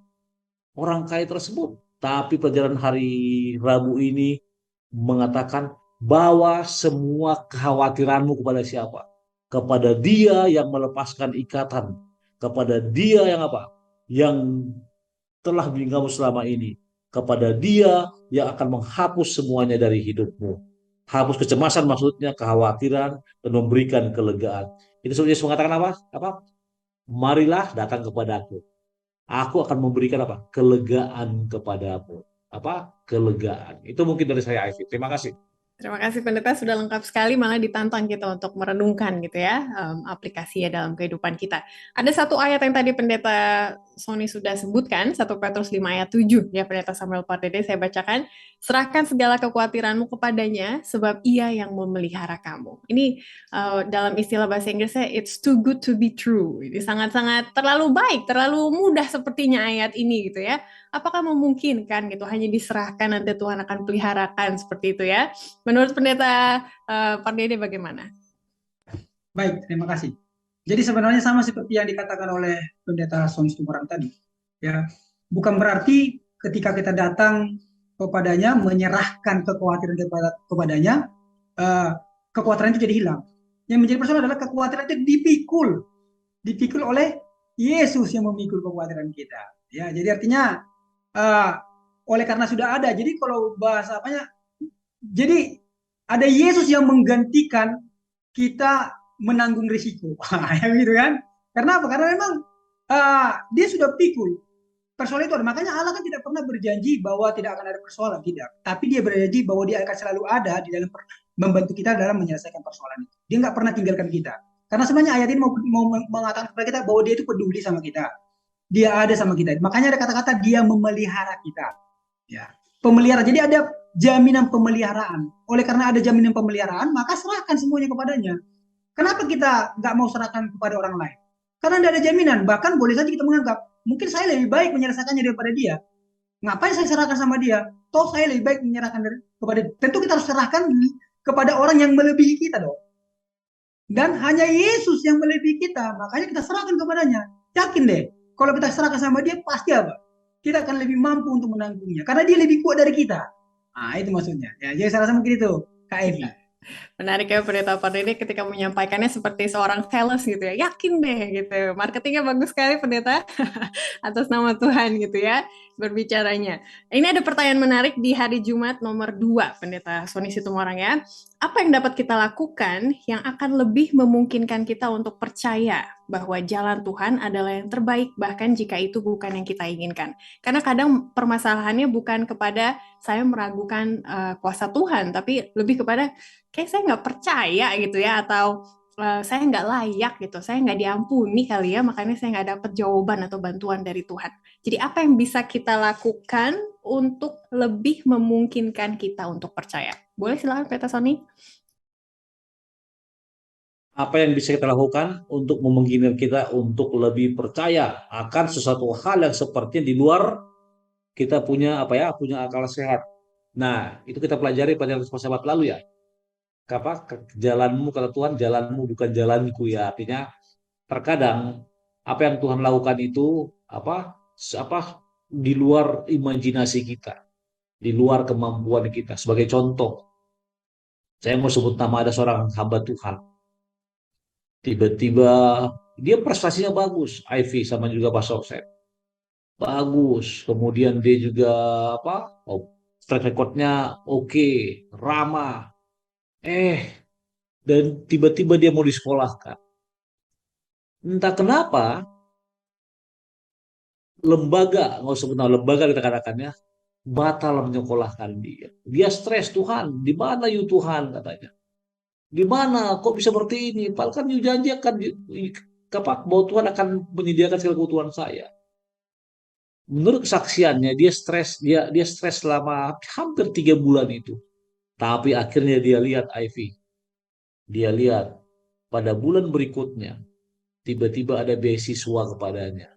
Orang kaya tersebut. Tapi pelajaran hari Rabu ini mengatakan bawa semua kekhawatiranmu kepada siapa? Kepada dia yang melepaskan ikatan. Kepada dia yang apa? Yang telah membimbing kamu selama ini, kepada dia yang akan menghapus semuanya dari hidupmu. Hapus kecemasan maksudnya, kekhawatiran, dan memberikan kelegaan. Itu Yesus mengatakan apa? Marilah datang kepadaku. Aku akan memberikan apa? Kelegaan kepadamu. Apa? Kelegaan. Itu mungkin dari saya, Ivy. Terima kasih. Terima kasih Pendeta, sudah lengkap sekali, malah ditantang kita untuk merenungkan gitu ya, aplikasinya dalam kehidupan kita. Ada satu ayat yang tadi Pendeta Sony sudah sebutkan, 1 Petrus 5 ayat 7, ya Pendeta Samuel Pardede, saya bacakan, serahkan segala kekhawatiranmu kepadanya, sebab ia yang memelihara kamu. Ini dalam istilah bahasa Inggrisnya, it's too good to be true. Ini sangat-sangat terlalu baik, terlalu mudah sepertinya ayat ini gitu ya. Apakah memungkinkan gitu, hanya diserahkan nanti Tuhan akan peliharakan seperti itu ya? Menurut Pendeta Pardede bagaimana? Baik, terima kasih. Jadi sebenarnya sama seperti yang dikatakan oleh Pendeta Sony Situmorang tadi. Ya, bukan berarti ketika kita datang kepadanya menyerahkan kekhawatiran kepadanya, kekhawatiran itu jadi hilang. Yang menjadi persoalan adalah kekhawatiran itu dipikul oleh Yesus yang memikul kekhawatiran kita. Ya, jadi artinya oleh karena sudah ada. Jadi kalau bahasa apanya? Jadi ada Yesus yang menggantikan kita menanggung risiko, gitu kan? Karena apa? Karena memang dia sudah pikul persoalan itu. Makanya Allah kan tidak pernah berjanji bahwa tidak akan ada persoalan, tidak. Tapi dia berjanji bahwa dia akan selalu ada di dalam membantu kita dalam menyelesaikan persoalan itu. Dia nggak pernah tinggalkan kita. Karena sebenarnya ayat ini mau mengatakan kepada kita bahwa dia itu peduli sama kita. Dia ada sama kita. Makanya ada kata-kata dia memelihara kita. Ya, pemelihara. Jadi ada jaminan pemeliharaan. Oleh karena ada jaminan pemeliharaan, maka serahkan semuanya kepadanya. Kenapa kita nggak mau serahkan kepada orang lain? Karena tidak ada jaminan. Bahkan boleh saja kita menganggap, mungkin saya lebih baik menyelesaikannya daripada dia. Ngapain saya serahkan sama dia? Toh saya lebih baik menyerahkan kepada dia. Tentu kita harus serahkan kepada orang yang melebihi kita dong. Dan hanya Yesus yang melebihi kita. Makanya kita serahkan kepadanya. Yakin deh, kalau kita serahkan sama dia, pasti apa? Kita akan lebih mampu untuk menanggungnya. Karena dia lebih kuat dari kita. Nah, itu maksudnya. Ya, jadi saya rasa mungkin itu, Kak Evi. Menarik ya Pendeta Pardede ketika menyampaikannya seperti seorang sales gitu ya. Yakin deh gitu. Marketingnya bagus sekali Pendeta. Atas nama Tuhan gitu ya berbicaranya. Ini ada pertanyaan menarik di hari Jumat nomor 2 Pendeta Sony Situmorang ya. Apa yang dapat kita lakukan yang akan lebih memungkinkan kita untuk percaya bahwa jalan Tuhan adalah yang terbaik bahkan jika itu bukan yang kita inginkan. Karena kadang permasalahannya bukan kepada saya meragukan kuasa Tuhan, tapi lebih kepada kayak saya nggak percaya gitu ya, atau saya nggak layak gitu, saya nggak diampuni kali ya, makanya saya nggak dapat jawaban atau bantuan dari Tuhan. Jadi apa yang bisa kita lakukan untuk lebih memungkinkan kita untuk percaya? Boleh silakan Pendeta Sony. Apa yang bisa kita lakukan untuk memungkinkan kita untuk lebih percaya akan sesuatu hal yang seperti di luar kita punya punya akal sehat. Nah, itu kita pelajari pada sahabat lalu ya. Jalanmu kata Tuhan, jalanmu bukan jalanku ya. Artinya terkadang apa yang Tuhan lakukan itu di luar imajinasi kita, di luar kemampuan kita. Sebagai contoh, Saya mau sebut nama, ada seorang hamba Tuhan. Tiba-tiba dia prestasinya bagus, Ivy sama juga Pak Sokset. Bagus. Kemudian dia juga apa? Oh, track recordnya oke, ramah. Eh, dan tiba-tiba dia mau disekolahkan. Entah kenapa lembaga, nggak usah sebut nama lembaga kita katakannya, batal menyekolahkan dia. Dia stres, Tuhan, di mana you Tuhan katanya. Di mana kok bisa seperti ini? Padahal kan you janji akan bahwa Tuhan akan menyediakan segala kebutuhan saya. Menurut kesaksiannya dia stres selama hampir 3 bulan itu. Tapi akhirnya dia lihat Ivy. Dia lihat pada bulan berikutnya tiba-tiba ada beasiswa kepadanya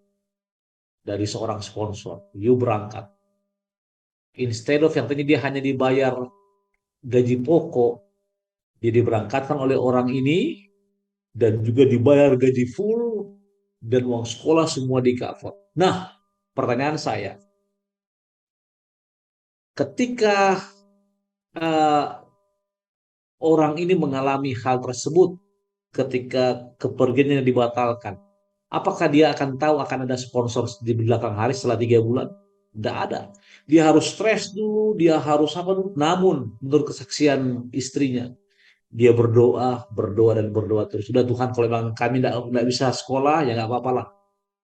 dari seorang sponsor. You berangkat. Instead of yang tadi dia hanya dibayar gaji pokok, dia diberangkatkan oleh orang ini dan juga dibayar gaji full dan uang sekolah semua di cover. Nah, pertanyaan saya, ketika uh, orang ini mengalami hal tersebut, ketika kepergiannya dibatalkan, apakah dia akan tahu akan ada sponsor di belakang hari setelah 3 bulan? Tidak ada. Dia harus stres dulu, dia harus apa dulu. Namun, menurut kesaksian istrinya, dia berdoa, berdoa dan berdoa terus. Sudah Tuhan, kalau memang kami tidak bisa sekolah, ya nggak apa-apa lah.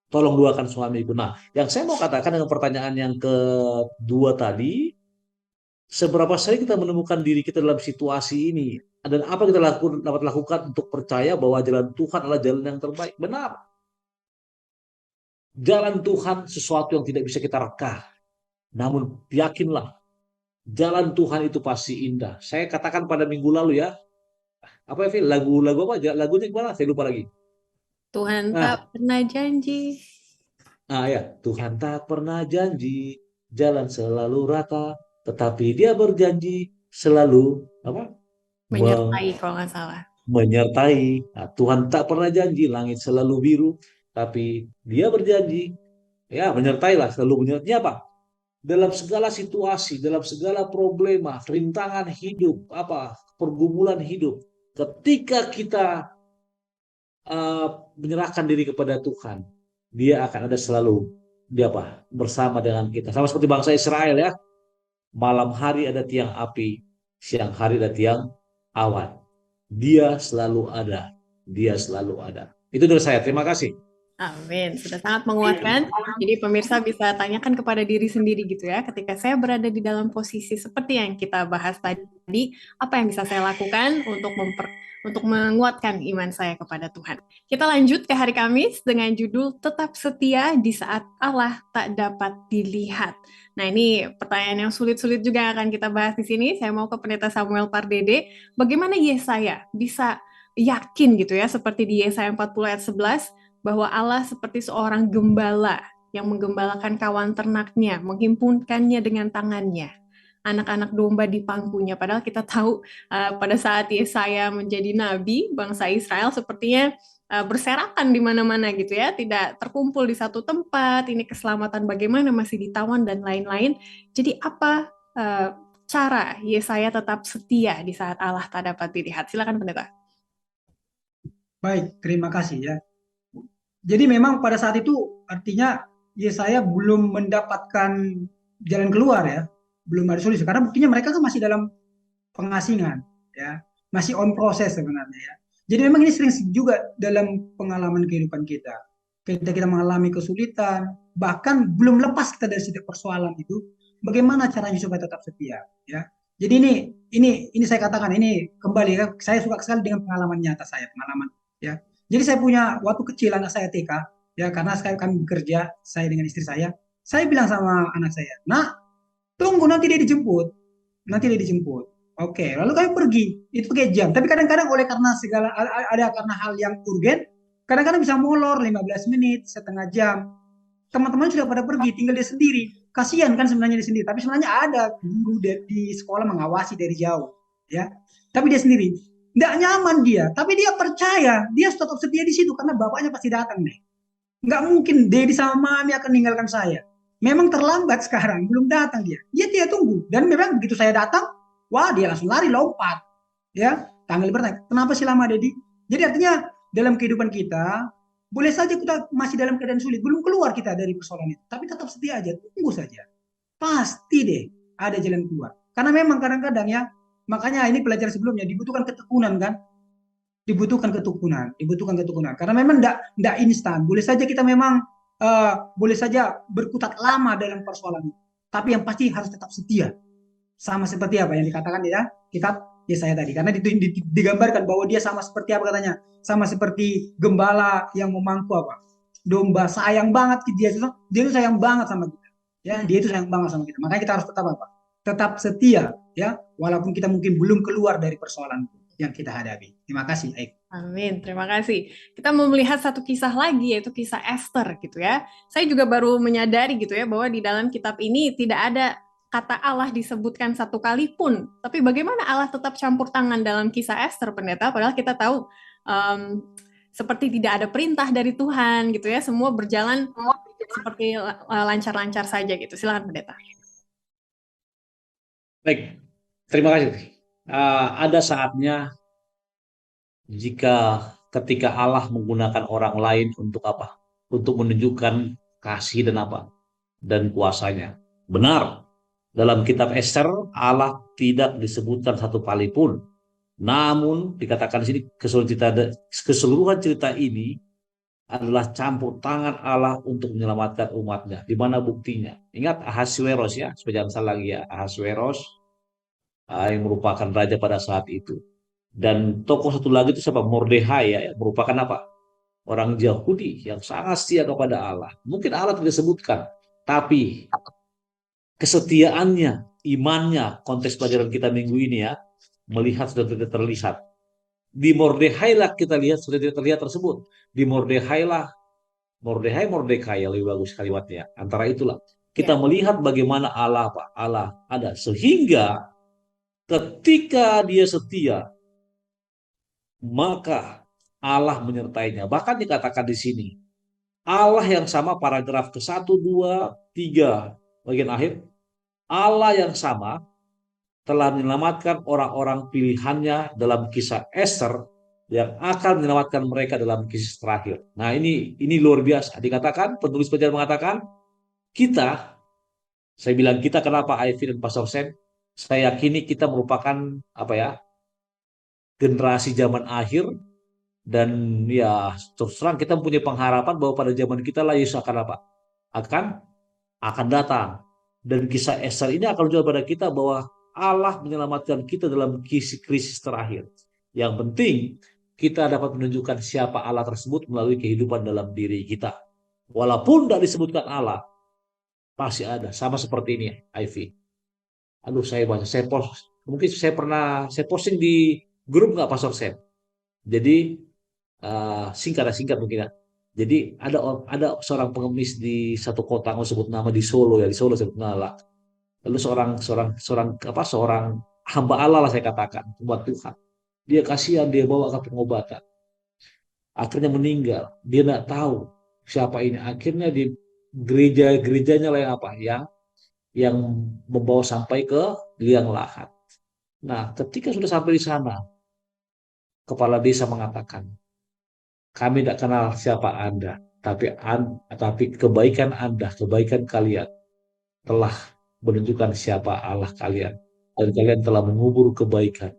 Tolong doakan suamiku. Nah, yang saya mau katakan dengan pertanyaan yang kedua tadi, seberapa sering kita menemukan diri kita dalam situasi ini dan apa kita dapat lakukan untuk percaya bahwa jalan Tuhan adalah jalan yang terbaik. Benar, jalan Tuhan sesuatu yang tidak bisa kita reka. Namun yakinlah, jalan Tuhan itu pasti indah. Saya katakan pada minggu lalu ya, apa ya, Phil? Lagu-lagu apa? Lagunya gimana? Saya lupa lagi. Tuhan tak Nah, pernah janji ya, Tuhan tak pernah janji jalan selalu rata, tetapi Dia berjanji selalu apa? menyertai kalau nggak salah. Menyertai. Nah, Tuhan tak pernah janji langit selalu biru, tapi Dia berjanji ya menyertailah, selalu menyertai apa? Dalam segala situasi, dalam segala problema, rintangan hidup, apa pergumulan hidup, ketika kita menyerahkan diri kepada Tuhan, Dia akan ada selalu dia apa bersama dengan kita. Sama seperti bangsa Israel ya, malam hari ada tiang api, siang hari ada tiang awan. Dia selalu ada, Dia selalu ada. Itu dari saya. Terima kasih. Amin. Sudah sangat menguatkan. Jadi pemirsa bisa tanyakan kepada diri sendiri gitu ya. Ketika saya berada di dalam posisi seperti yang kita bahas tadi, apa yang bisa saya lakukan untuk menguatkan iman saya kepada Tuhan. Kita lanjut ke hari Kamis dengan judul Tetap Setia di Saat Allah Tak Dapat Dilihat. Nah, ini pertanyaan yang sulit-sulit juga yang akan kita bahas di sini. Saya mau ke Pendeta Samuel Pardede. Bagaimana Yesaya bisa yakin gitu ya, seperti di Yesaya 40 ayat 11, bahwa Allah seperti seorang gembala yang menggembalakan kawan ternaknya, menghimpunkannya dengan tangannya, anak-anak domba di pangkunya. Padahal kita tahu pada saat Yesaya menjadi nabi, bangsa Israel sepertinya berserakan di mana-mana gitu ya, tidak terkumpul di satu tempat. Ini keselamatan bagaimana, masih ditawan dan lain-lain. Jadi apa cara Yesaya tetap setia di saat Allah tak dapat dilihat? Silakan pendeta. Baik, terima kasih ya. Jadi memang pada saat itu artinya Yesaya belum mendapatkan jalan keluar ya, belum ada solusi karena buktinya mereka kan masih dalam pengasingan ya, masih on proses sebenarnya ya. Jadi memang ini sering juga dalam pengalaman kehidupan kita. Kita mengalami kesulitan, bahkan belum lepas kita dari setiap persoalan itu, bagaimana caranya supaya tetap setia ya. Jadi ini saya katakan ini kembali ya, saya suka sekali dengan pengalaman nyata saya, pengalaman ya. Jadi saya punya waktu kecil anak saya TK ya, karena sekarang kami bekerja saya dengan istri saya bilang sama anak saya, nak tunggu nanti dia dijemput, nanti dia dijemput. Oke, lalu kami pergi, itu pakai jam. Tapi kadang-kadang oleh karena karena hal yang urgen, kadang-kadang bisa molor 15 menit, setengah jam. Teman-teman sudah pada pergi, tinggal dia sendiri. Kasihan kan sebenarnya dia sendiri, tapi sebenarnya ada guru di sekolah mengawasi dari jauh, ya. Tapi dia sendiri, nggak nyaman dia, tapi dia percaya, dia tetap setia di situ karena bapaknya pasti datang deh. Nggak mungkin Dedi sama Mami akan meninggalkan saya. Memang terlambat sekarang, belum datang dia. Dia tidak tunggu. Dan memang begitu saya datang, wah dia langsung lari, lompat. Ya, Angel bertanya, kenapa sih lama, Dedi? Jadi artinya dalam kehidupan kita, boleh saja kita masih dalam keadaan sulit, belum keluar kita dari persoalan itu, tapi tetap setia aja, tunggu saja. Pasti deh ada jalan keluar. Karena memang kadang-kadang ya, makanya ini pelajaran sebelumnya dibutuhkan ketekunan kan, dibutuhkan ketekunan. Karena memang tidak instan. Boleh saja kita memang boleh saja berkutat lama dalam persoalan itu, tapi yang pasti harus tetap setia. Sama seperti apa yang dikatakan ya kitab Yesaya tadi. Karena digambarkan bahwa dia sama seperti apa katanya, sama seperti gembala yang memangku apa domba, sayang banget dia itu sayang banget sama kita. Ya, dia itu sayang banget sama kita. Makanya kita harus tetap apa? Tetap setia ya, walaupun kita mungkin belum keluar dari persoalan yang kita hadapi. Terima kasih. Amin, terima kasih. Kita mau melihat satu kisah lagi, yaitu kisah Esther gitu ya. Saya juga baru menyadari gitu ya, bahwa di dalam kitab ini tidak ada kata Allah disebutkan satu kali pun. Tapi bagaimana Allah tetap campur tangan dalam kisah Esther, pendeta? Padahal kita tahu seperti tidak ada perintah dari Tuhan gitu ya, semua berjalan seperti lancar-lancar saja gitu. Silakan pendeta. Baik, terima kasih. Ada saatnya jika ketika Allah menggunakan orang lain untuk apa? Untuk menunjukkan kasih dan apa? Dan kuasanya. Benar, dalam kitab Esther Allah tidak disebutkan satu kali pun. Namun dikatakan di sini keseluruhan cerita ini adalah campur tangan Allah untuk menyelamatkan umatnya. Di mana buktinya? Ingat Ahasweros ya, supaya jangan salah lagi ya. Ahasweros yang merupakan raja pada saat itu. Dan tokoh satu lagi itu siapa? Mordehai ya, yang merupakan apa? Orang Yahudi yang sangat setia kepada Allah. Mungkin Allah tidak sebutkan, tapi kesetiaannya, imannya, konteks pelajaran kita minggu ini ya, melihat sudah tidak terlihat. Di Mordehai lah kita lihat sudah tidak terlihat tersebut. Di Mordehai lah, Mordekai yang lebih bagus kalimatnya. Antara itulah kita melihat bagaimana Allah apa? Allah ada sehingga ketika dia setia, maka Allah menyertainya. Bahkan dikatakan di sini, Allah yang sama paragraf ke-1, 2, 3 bagian akhir, Allah yang sama telah menyelamatkan orang-orang pilihannya dalam kisah Esther yang akan menyelamatkan mereka dalam kisah terakhir. Nah, ini luar biasa. Dikatakan, penulis pelajaran mengatakan, saya bilang kita kenapa Ivy dan Pastor Sen? Saya yakini kita merupakan apa ya? Generasi zaman akhir. Dan ya terus terang kita punya pengharapan bahwa pada zaman kita lah Yesus akan apa? Akan datang. Dan kisah Esther ini akan menunjukkan pada kita bahwa Allah menyelamatkan kita dalam krisis terakhir. Yang penting kita dapat menunjukkan siapa Allah tersebut melalui kehidupan dalam diri kita. Walaupun tidak disebutkan Allah, pasti ada. Sama seperti ini, Ivy. Aduh, saya post. Mungkin saya posting di grup nggak Pastor Sam. Jadi singkat mungkin ya. Jadi ada seorang pengemis di satu kota, mau sebut nama di Solo ya, di Solo sebut nama. Lalu seorang hamba Allah lah saya katakan, buat Tuhan. Dia kasihan, dia bawa ke pengobatan. Akhirnya meninggal. Dia tidak tahu siapa ini. Akhirnya di gerejanya lah yang membawa sampai ke liang lahat. Nah, ketika sudah sampai di sana, kepala desa mengatakan, kami tidak kenal siapa Anda, tapi kebaikan Anda, kebaikan kalian telah menunjukkan siapa Allah kalian. Dan kalian telah mengubur kebaikan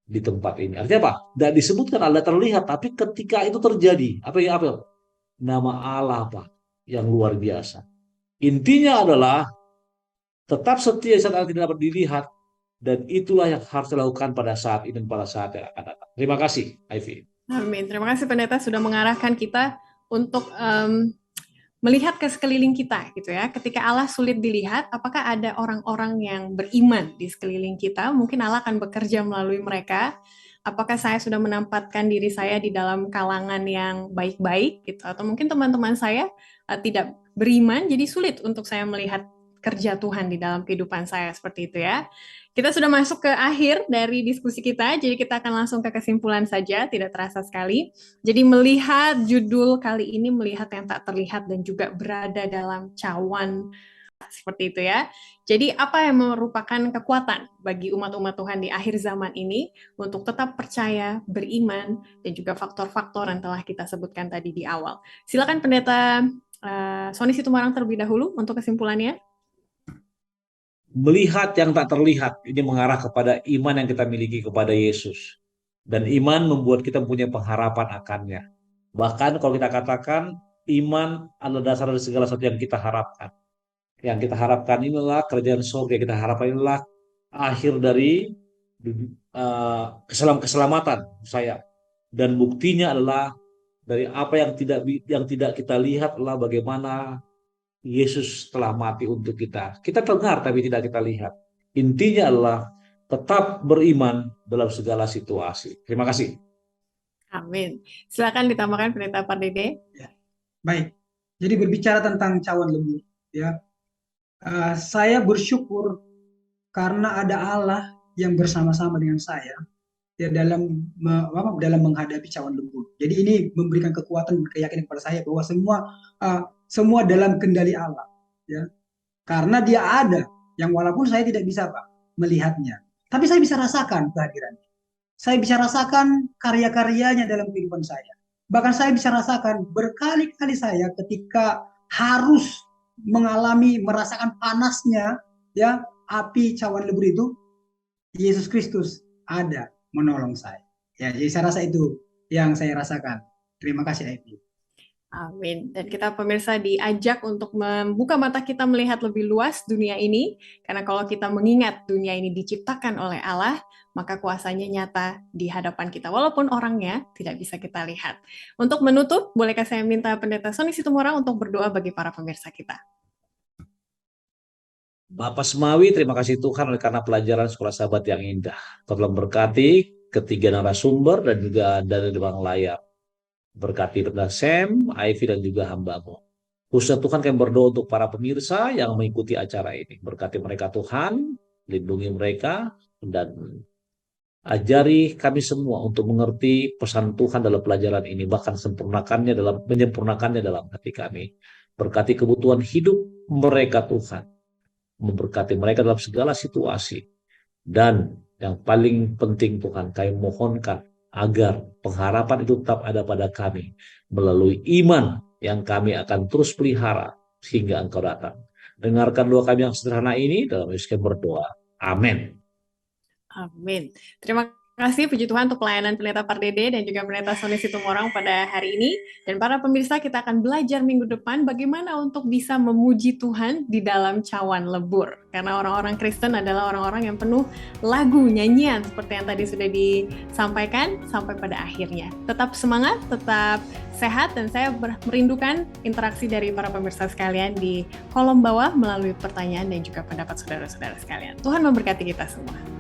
di tempat ini. Artinya apa? Tidak disebutkan Allah terlihat, tapi ketika itu terjadi, apa? Nama Allah apa? Yang luar biasa. Intinya adalah tetap setia saat Allah tidak dapat dilihat, dan itulah yang harus dilakukan pada saat ini dan pada saat yang akan datang. Terima kasih, Ivy. Amin. Terima kasih pendeta sudah mengarahkan kita untuk melihat ke sekeliling kita gitu ya. Ketika Allah sulit dilihat, apakah ada orang-orang yang beriman di sekeliling kita? Mungkin Allah akan bekerja melalui mereka. Apakah saya sudah menempatkan diri saya di dalam kalangan yang baik-baik gitu, atau mungkin teman-teman saya tidak beriman, jadi sulit untuk saya melihat kerja Tuhan di dalam kehidupan saya seperti itu ya. Kita sudah masuk ke akhir dari diskusi kita, jadi kita akan langsung ke kesimpulan saja, tidak terasa sekali. Jadi melihat judul kali ini, melihat yang tak terlihat dan juga berada dalam cawan seperti itu ya. Jadi apa yang merupakan kekuatan bagi umat-umat Tuhan di akhir zaman ini untuk tetap percaya, beriman, dan juga faktor-faktor yang telah kita sebutkan tadi di awal. Silakan Pendeta Sony Situmarang terlebih dahulu untuk kesimpulannya. Melihat yang tak terlihat, ini mengarah kepada iman yang kita miliki kepada Yesus. Dan iman membuat kita punya pengharapan akannya. Bahkan kalau kita katakan, iman adalah dasar dari segala sesuatu yang kita harapkan. Yang kita harapkan inilah kerajaan surga, yang kita harapkan inilah akhir dari keselamatan saya. Dan buktinya adalah dari apa yang tidak kita lihat adalah bagaimana Yesus telah mati untuk kita. Kita dengar tapi tidak kita lihat. Intinya adalah tetap beriman dalam segala situasi. Terima kasih. Amin. Silakan ditambahkan Pendeta Pardede. Ya. Baik. Jadi berbicara tentang cawan lembu, ya. Saya bersyukur karena ada Allah yang bersama-sama dengan saya ya dalam menghadapi cawan lembu. Jadi ini memberikan kekuatan dan keyakinan kepada saya bahwa semua dalam kendali Allah, ya. Karena Dia ada, yang walaupun saya tidak bisa melihatnya, tapi saya bisa rasakan kehadirannya. Saya bisa rasakan karya-karyanya dalam kehidupan saya. Bahkan saya bisa rasakan berkali-kali saya ketika harus merasakan panasnya ya api cawan lebur itu, Yesus Kristus ada menolong saya. Ya, jadi saya rasa itu yang saya rasakan. Terima kasih, Ivy. Amin. Dan kita pemirsa diajak untuk membuka mata kita melihat lebih luas dunia ini, karena kalau kita mengingat dunia ini diciptakan oleh Allah, maka kuasanya nyata di hadapan kita, walaupun orangnya tidak bisa kita lihat. Untuk menutup, bolehkah saya minta Pendeta Sony Situmarang untuk berdoa bagi para pemirsa kita? Bapak Semawi, terima kasih Tuhan oleh karena pelajaran Sekolah Sahabat yang indah. Tolong berkati ketiga narasumber dan juga dari depan layar. Berkati Pendeta Sam, Ivy, dan juga hamba-Mu. Khususnya Tuhan kami berdoa untuk para pemirsa yang mengikuti acara ini. Berkati mereka Tuhan, lindungi mereka, dan ajari kami semua untuk mengerti pesan Tuhan dalam pelajaran ini, bahkan menyempurnakannya dalam hati kami. Berkati kebutuhan hidup mereka Tuhan, memberkati mereka dalam segala situasi. Dan yang paling penting Tuhan, kami mohonkan agar pengharapan itu tetap ada pada kami melalui iman yang kami akan terus pelihara hingga Engkau datang. Dengarkan doa kami yang sederhana ini dalam Yesus kami berdoa. Amin. Amin. Terima kasih puji Tuhan untuk pelayanan Pendeta Pardede dan juga Pendeta Sony Situmarang pada hari ini. Dan para pemirsa, kita akan belajar minggu depan bagaimana untuk bisa memuji Tuhan di dalam cawan lebur. Karena orang-orang Kristen adalah orang-orang yang penuh lagu, nyanyian seperti yang tadi sudah disampaikan sampai pada akhirnya. Tetap semangat, tetap sehat, dan saya merindukan interaksi dari para pemirsa sekalian di kolom bawah melalui pertanyaan dan juga pendapat saudara-saudara sekalian. Tuhan memberkati kita semua.